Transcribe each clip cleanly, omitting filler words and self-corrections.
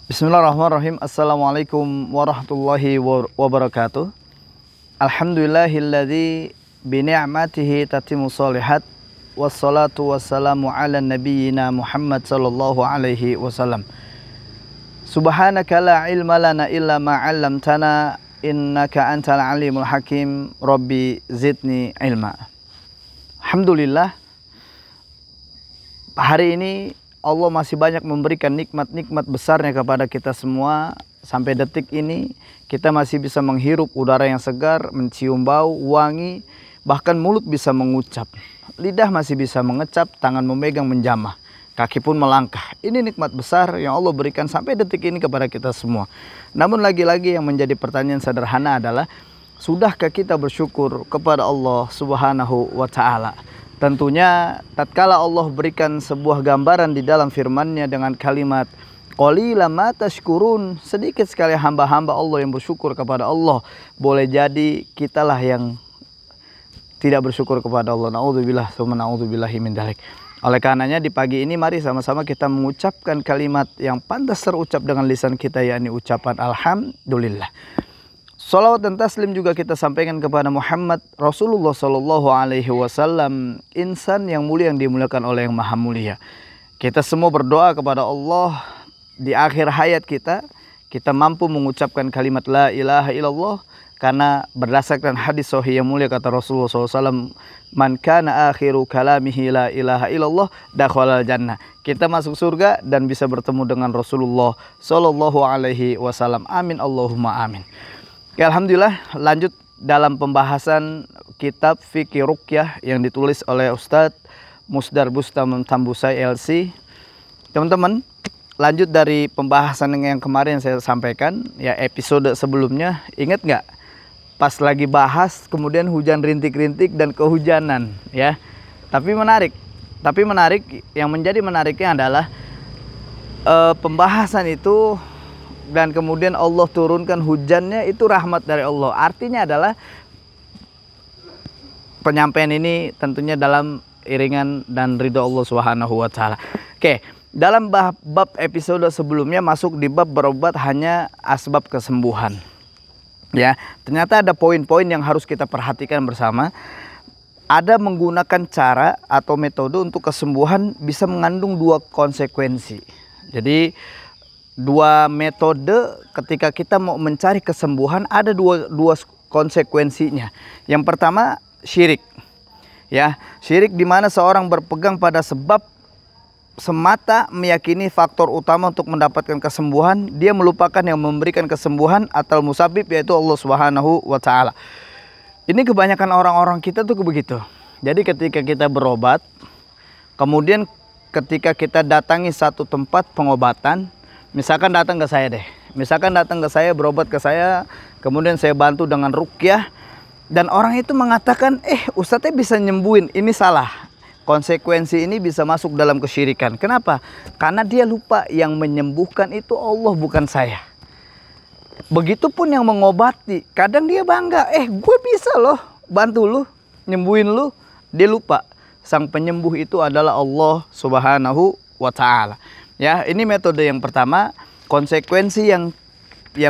Bismillahirrahmanirrahim. Assalamualaikum warahmatullahi wabarakatuh. Alhamdulillahilladzi bi ni'matihi tatimmu shalihat. Wassalatu wassalamu ala nabiyyina Muhammad sallallahu alaihi wasallam. Subhanaka la ilma lana illa ma 'allamtana innaka antal alimul hakim. Rabbi zidni ilma. Alhamdulillah, hari ini Allah masih banyak memberikan nikmat-nikmat besarnya kepada kita semua. Sampai detik ini kita masih bisa menghirup udara yang segar, mencium bau, wangi, bahkan mulut bisa mengucap, lidah masih bisa mengecap, tangan memegang menjamah, kaki pun melangkah. Ini nikmat besar yang Allah berikan sampai detik ini kepada kita semua. Namun lagi-lagi yang menjadi pertanyaan sederhana adalah, sudahkah kita bersyukur kepada Allah Subhanahu wa Ta'ala? Tentunya tatkala Allah berikan sebuah gambaran di dalam firman-Nya dengan kalimat qalilan ma tashkurun, sedikit sekali hamba-hamba Allah yang bersyukur kepada Allah. Boleh jadi kitalah yang tidak bersyukur kepada Allah. Naudzubillah tsumma naudzubillahi min dzalik. Oleh karenanya di pagi ini mari sama-sama kita mengucapkan kalimat yang pantas terucap dengan lisan kita, yakni ucapan alhamdulillah. Salawat dan taslim juga kita sampaikan kepada Muhammad Rasulullah Sallallahu Alaihi Wasallam, insan yang mulia yang dimuliakan oleh yang maha mulia. Kita semua berdoa kepada Allah di akhir hayat kita mampu mengucapkan kalimat la ilaha illallah, karena berdasarkan hadis sahih yang mulia kata Rasulullah SAW, man kana akhiru kalamihi la ilaha illallah dakhalal jannah. Kita masuk surga dan bisa bertemu dengan Rasulullah Sallallahu Alaihi Wasallam. Amin Allahumma amin. Ya, alhamdulillah, lanjut dalam pembahasan kitab Fikih Ruqyah yang ditulis oleh Ustadz Musdar Bustam Tambusai LC. Teman-teman, lanjut dari pembahasan yang kemarin saya sampaikan, ya episode sebelumnya, ingat nggak? Pas lagi bahas, kemudian hujan rintik-rintik dan kehujanan, ya. Tapi menarik, yang menjadi menariknya adalah pembahasan itu, dan kemudian Allah turunkan hujannya, itu rahmat dari Allah. Artinya adalah penyampaian ini tentunya dalam iringan dan ridho Allah Subhanahu wa Ta'ala. Oke, dalam bab episode sebelumnya masuk di bab berobat hanya asbab kesembuhan. Ya, ternyata ada poin-poin yang harus kita perhatikan bersama. Ada menggunakan cara atau metode untuk kesembuhan bisa mengandung dua konsekuensi. Jadi dua metode ketika kita mau mencari kesembuhan ada dua konsekuensinya. Yang pertama syirik. Ya, syirik di mana seorang berpegang pada sebab semata meyakini faktor utama untuk mendapatkan kesembuhan, dia melupakan yang memberikan kesembuhan atau musabib, yaitu Allah Subhanahu wa Ta'ala. Ini kebanyakan orang-orang kita tuh begitu. Jadi ketika kita berobat, kemudian ketika kita datangi satu tempat pengobatan, misalkan datang ke saya berobat ke saya, kemudian saya bantu dengan ruqyah, dan orang itu mengatakan, Ustadznya bisa nyembuhin, ini salah. Konsekuensi ini bisa masuk dalam kesyirikan. Kenapa? Karena dia lupa yang menyembuhkan itu Allah, bukan saya. Begitupun yang mengobati, kadang dia bangga, gue bisa loh bantu lu, nyembuhin lu. Dia lupa sang penyembuh itu adalah Allah Subhanahu wa Ta'ala. Ya, ini metode yang pertama. Konsekuensi yang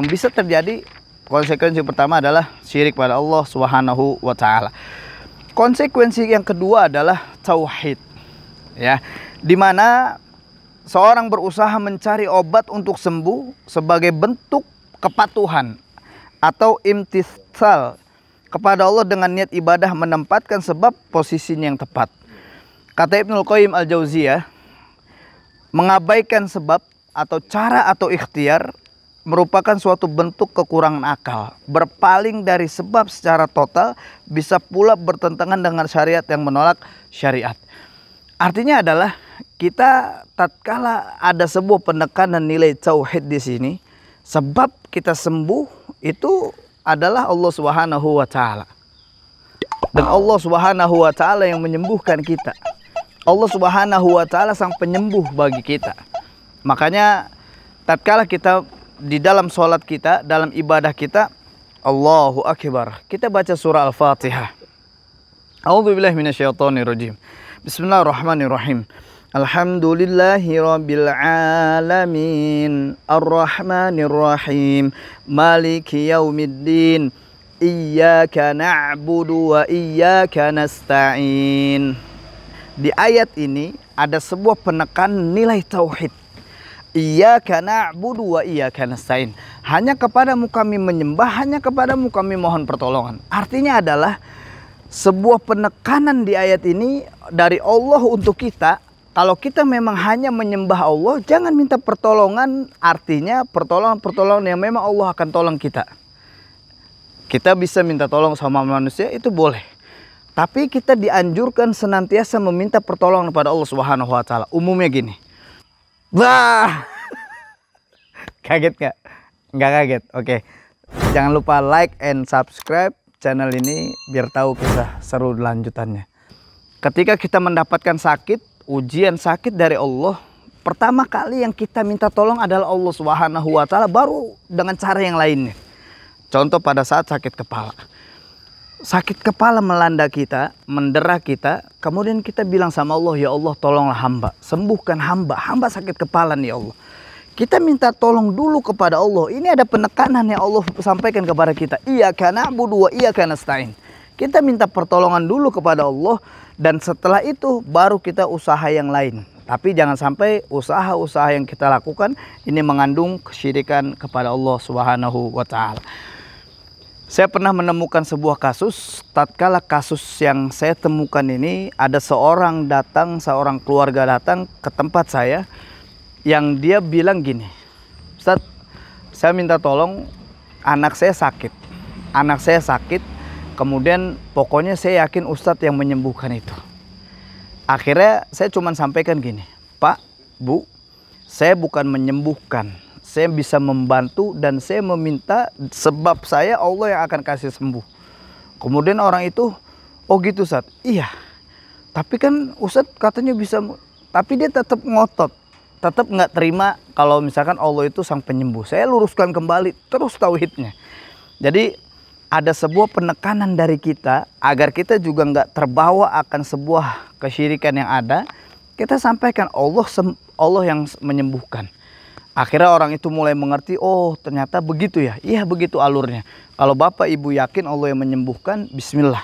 bisa terjadi, konsekuensi pertama adalah syirik pada Allah Subhanahu wa Ta'ala. Konsekuensi yang kedua adalah tauhid. Ya, di mana seorang berusaha mencari obat untuk sembuh sebagai bentuk kepatuhan atau imtithal kepada Allah dengan niat ibadah, menempatkan sebab posisinya yang tepat. Kata Ibnul Qayyim Al-Jauziyah, mengabaikan sebab atau cara atau ikhtiar merupakan suatu bentuk kekurangan akal. Berpaling dari sebab secara total bisa pula bertentangan dengan syariat yang menolak syariat. Artinya adalah kita tatkala ada sebuah penekanan nilai tauhid di sini, sebab kita sembuh itu adalah Allah Subhanahu wa Ta'ala. Dan Allah Subhanahu wa Ta'ala yang menyembuhkan kita. Allah Subhanahu wa Ta'ala sang penyembuh bagi kita. Makanya tatkala kita di dalam sholat kita, dalam ibadah kita, Allahu Akbar, kita baca surah Al-Fatihah. A'udzubillahi minasyaitonirrajim. Bismillahirrahmanirrahim. Alhamdulillahi rabbil alamin, arrahmanir rahim, maliki yaumiddin, iyyaka na'budu wa iyyaka nasta'in. Di ayat ini ada sebuah penekanan nilai tauhid. Iyyaka na'budu wa iyyaka nasta'in. Hanya kepadamu kami menyembah, hanya kepadamu kami mohon pertolongan. Artinya adalah sebuah penekanan di ayat ini dari Allah untuk kita. Kalau kita memang hanya menyembah Allah, jangan minta pertolongan. Artinya pertolongan yang memang Allah akan tolong kita. Kita bisa minta tolong sama manusia, itu boleh. Tapi kita dianjurkan senantiasa meminta pertolongan kepada Allah Subhanahu wa taala. Umumnya gini. Wah, kaget nggak? Nggak kaget. Oke, jangan lupa like and subscribe channel ini biar tahu kisah seru lanjutannya. Ketika kita mendapatkan sakit, ujian sakit dari Allah, pertama kali yang kita minta tolong adalah Allah Subhanahu wa taala, baru dengan cara yang lainnya. Contoh pada saat sakit kepala. Sakit kepala melanda kita, mendera kita, kemudian kita bilang sama Allah, ya Allah tolonglah hamba, sembuhkan hamba, hamba sakit kepala nih ya Allah. Kita minta tolong dulu kepada Allah. Ini ada penekanan yang Allah sampaikan kepada kita. Iyyaka na'budu wa iyyaka nasta'in. Kita minta pertolongan dulu kepada Allah, dan setelah itu baru kita usaha yang lain. Tapi jangan sampai usaha-usaha yang kita lakukan ini mengandung kesyirikan kepada Allah Subhanahu wa taala. Saya pernah menemukan sebuah kasus. Tatkala kasus yang saya temukan ini, ada seorang keluarga datang ke tempat saya, yang dia bilang gini, Ustaz, saya minta tolong, anak saya sakit, kemudian pokoknya saya yakin Ustadz yang menyembuhkan itu. Akhirnya saya cuma sampaikan gini, Pak, Bu, saya bukan menyembuhkan, saya bisa membantu dan saya meminta, sebab saya Allah yang akan kasih sembuh. Kemudian orang itu, oh gitu Ustaz, iya, tapi kan Ustadz katanya bisa, tapi dia tetap ngotot, tetap nggak terima kalau misalkan Allah itu sang penyembuh. Saya luruskan kembali terus tauhidnya. Jadi ada sebuah penekanan dari kita agar kita juga nggak terbawa akan sebuah kesyirikan yang ada. Kita sampaikan Allah yang menyembuhkan. Akhirnya orang itu mulai mengerti, oh ternyata begitu ya. Iya begitu alurnya. Kalau Bapak Ibu yakin Allah yang menyembuhkan, bismillah.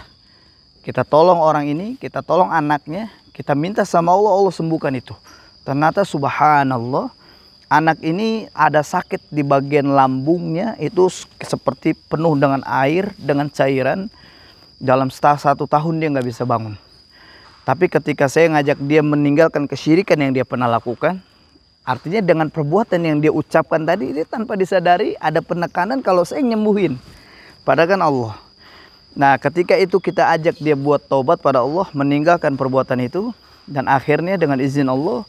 Kita tolong orang ini, kita tolong anaknya, kita minta sama Allah, Allah sembuhkan itu. Ternyata subhanallah, anak ini ada sakit di bagian lambungnya, itu seperti penuh dengan air, dengan cairan. Dalam 1 tahun dia nggak bisa bangun. Tapi ketika saya ngajak dia meninggalkan kesyirikan yang dia pernah lakukan, artinya dengan perbuatan yang dia ucapkan tadi, dia tanpa disadari ada penekanan kalau saya nyembuhin. Padahal kan Allah. Nah ketika itu kita ajak dia buat taubat pada Allah, meninggalkan perbuatan itu. Dan akhirnya dengan izin Allah,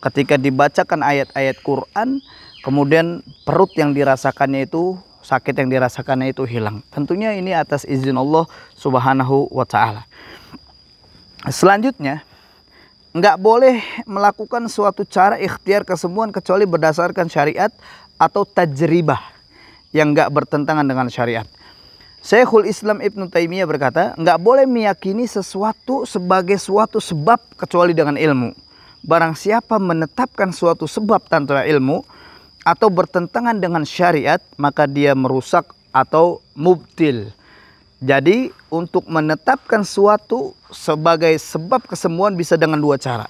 ketika dibacakan ayat-ayat Quran, kemudian perut yang dirasakannya itu, sakit yang dirasakannya itu hilang. Tentunya ini atas izin Allah Subhanahu wa ta'ala. Selanjutnya, nggak boleh melakukan suatu cara ikhtiar kesembuhan kecuali berdasarkan syariat atau tajribah yang nggak bertentangan dengan syariat. Syekhul Islam Ibnu Taimiyah berkata, nggak boleh meyakini sesuatu sebagai suatu sebab kecuali dengan ilmu. Barang siapa menetapkan suatu sebab tanpa ilmu atau bertentangan dengan syariat, maka dia merusak atau mubtil. Jadi untuk menetapkan suatu sebagai sebab kesembuhan bisa dengan 2 cara.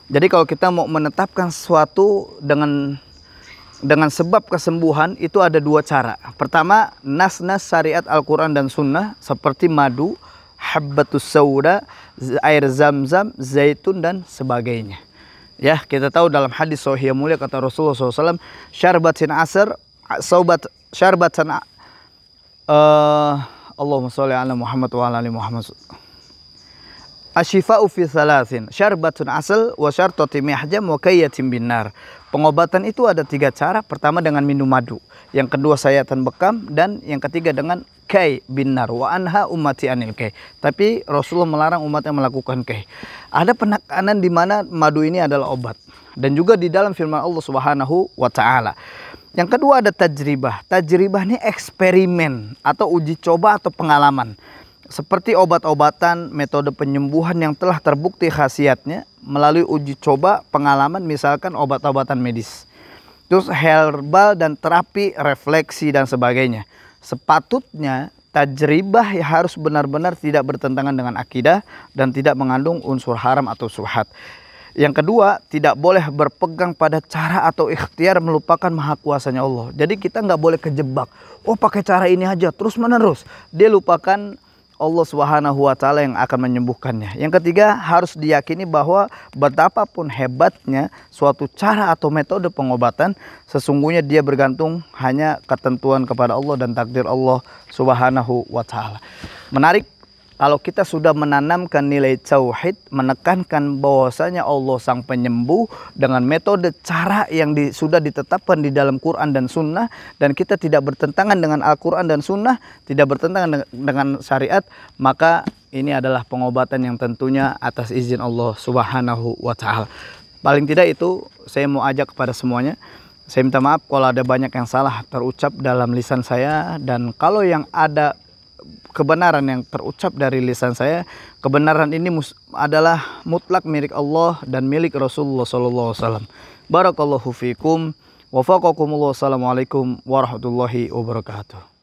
Jadi kalau kita mau menetapkan suatu dengan sebab kesembuhan, itu ada 2 cara. Pertama, nas-nas syariat Al-Quran dan Sunnah seperti madu, habbatus sauda, air zam-zam, zaitun dan sebagainya. Ya, kita tahu dalam hadis sahih mulia kata Rasulullah SAW, syarbatin asar, syarbatan Allahumma sholli ala Muhammad wa ala ali Muhammad. Asyifa'u fi thalathin, syarbatun asal wa syartati mihjam wa kayyatin binar. Pengobatan itu ada 3 cara. Pertama dengan minum madu, yang kedua sayatan bekam, dan yang ketiga dengan kay binar. Wa anha ummati anil kay. Tapi Rasulullah melarang umatnya melakukan kay. Ada penekanan di mana madu ini adalah obat, dan juga di dalam firman Allah Subhanahu wa taala. Yang kedua ada tajribah. Tajribah ini eksperimen atau uji coba atau pengalaman. seperti obat-obatan, metode penyembuhan yang telah terbukti khasiatnya melalui uji coba pengalaman, misalkan obat-obatan medis. Terus herbal dan terapi refleksi dan sebagainya. Sepatutnya tajribah harus benar-benar tidak bertentangan dengan akidah dan tidak mengandung unsur haram atau syubhat. Yang kedua, tidak boleh berpegang pada cara atau ikhtiar melupakan maha kuasanya Allah. Jadi kita nggak boleh kejebak. Oh, pakai cara ini aja terus menerus. Dia lupakan Allah Subhanahu wa Ta'ala yang akan menyembuhkannya. Yang ketiga, harus diyakini bahwa betapapun hebatnya suatu cara atau metode pengobatan, sesungguhnya dia bergantung hanya ketentuan kepada Allah dan takdir Allah Subhanahu wa Ta'ala. Menarik. Kalau kita sudah menanamkan nilai tauhid, menekankan bahwasanya Allah sang penyembuh dengan metode cara yang sudah ditetapkan di dalam Quran dan Sunnah, dan kita tidak bertentangan dengan Al-Quran dan Sunnah, tidak bertentangan dengan syariat, maka ini adalah pengobatan yang tentunya atas izin Allah Subhanahu wa Ta'ala. Paling tidak itu saya mau ajak kepada semuanya. Saya minta maaf kalau ada banyak yang salah terucap dalam lisan saya, dan kalau yang ada kebenaran yang terucap dari lisan saya, kebenaran ini adalah mutlak milik Allah dan milik Rasulullah SAW. Barakallahu fikum wa faqakumullah. Assalamualaikum warahmatullahi wabarakatuh.